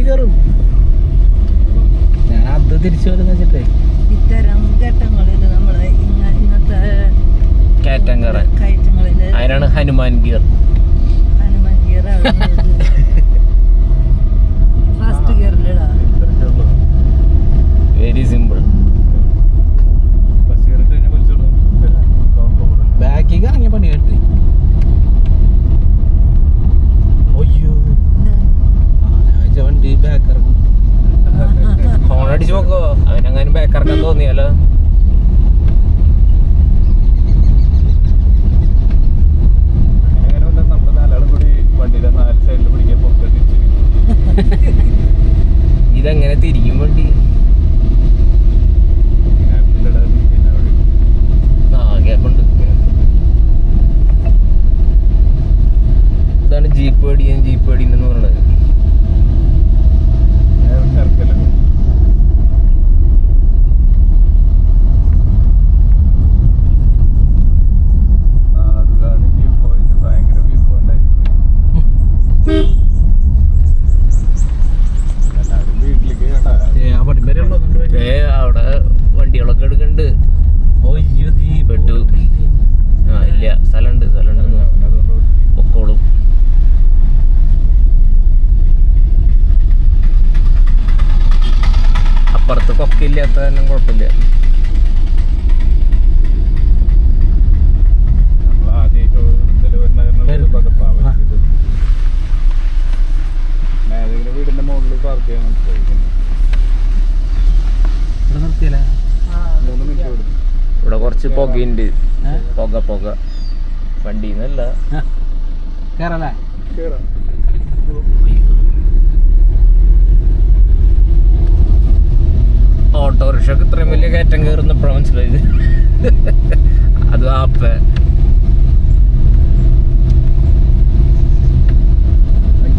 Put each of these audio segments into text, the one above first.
വണ്ടി കയറും. ഞാൻ അത് തിരിച്ചു വരുന്ന വെച്ചിട്ടേ ഇത്തരം ഘട്ടങ്ങളിൽ നമ്മള് ഇന്നത്തെ കയറ്റങ്ങളില് അതിനാണ് Hanuman gear. Hanuman gear first ഗിയറിലിടാ. Very simple. ബാക്കിൽ ഇറങ്ങിയ പണി കേട്ടി. അയ്യോ വണ്ടി ബാക്ക് ഇറങ്ങും. ഹോൺ അടിച്ചു നോക്കോ, അവനെങ്ങാനും ബാക്ക് ഇറക്കാൻ തോന്നിയാലോ. ഇതെങ്ങനെ തിരിക്കും വണ്ടി? ഗ്യാപ്പുണ്ട്. ഇതാണ് ജീപ്പ് പേടിയൻ ജീപ്പ് പേടിയെന്ന് പറയുന്നത്. അവിടെ വണ്ടികളൊക്കെ എടുക്കണ്ട്. പെട്ടു. ഇല്ല, സ്ഥലമുണ്ട് പൊക്കോളും. അപ്പുറത്ത് കൊക്കില്ലാത്ത തന്നെ കുഴപ്പമില്ല. വീടിന്റെ മുകളിൽ പാർക്ക് ചെയ്യാൻ ഇവിടെ കുറച്ച് പുകയുണ്ട്. പുക വണ്ടിന്നല്ല. ഓട്ടോറിക്ഷക്ക് ഇത്രയും വലിയ കയറ്റം കയറുന്നപ്പോഴാണ് മനസ്സിലായത്. അത് ആപ്പ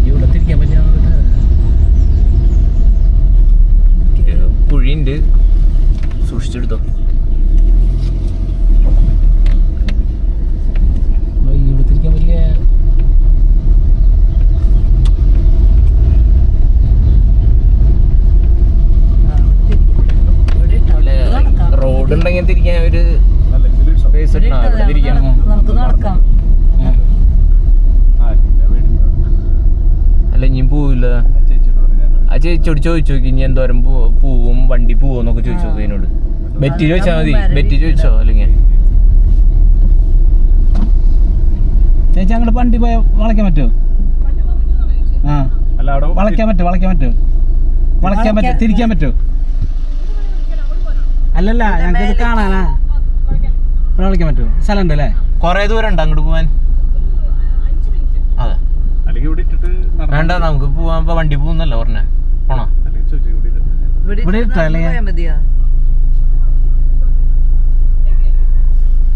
ഇവിടെ തിരിക്കാൻ പറ്റിയ കുഴിയുണ്ട്, സൂക്ഷിച്ചെടുത്തോ. ഇവിടെ തിരിക്കാൻ പറ്റിയ റോഡ് ഉണ്ടെങ്കിൽ തിരിക്കാൻ ഒരു സ്പേസ് ഇവിടെ തിരിക്കാൻ നമുക്ക് നടക്കാം. അല്ല ഇനിയും പോവില്ല. ആ ചേച്ചിയോട് ചോദിച്ചു നോക്കി ഇനി എന്തോരം പൂവും വണ്ടി പോവോന്നൊക്കെ ചോദിച്ചു നോക്കി. അതിനോട് ബെറ്റി ചോദിച്ചാൽ മതി. ബെറ്റി ചോദിച്ചോ അല്ലെങ്കിൽ ചേച്ചി അങ്ങോട്ട് വണ്ടി പോയ വളയ്ക്കാൻ പറ്റുമോ? വളയ്ക്കാൻ പറ്റുമോ തിരിക്കാൻ പറ്റുമോ? അല്ലല്ല ഞങ്ങൾക്ക് കാണാനാ. വളയ്ക്കാൻ പറ്റുമോ? സ്ഥലം ഉണ്ട് അല്ലേ? കൊറേ ദൂരം ഉണ്ട് അങ്ങോട്ട് പോവാൻ. അതെ വേണ്ട, നമുക്ക് പോവാൻ വണ്ടി പോകുന്നല്ലോ പറഞ്ഞേ. പോണോ? ഇവിടെ ഇട്ടല്ലേ?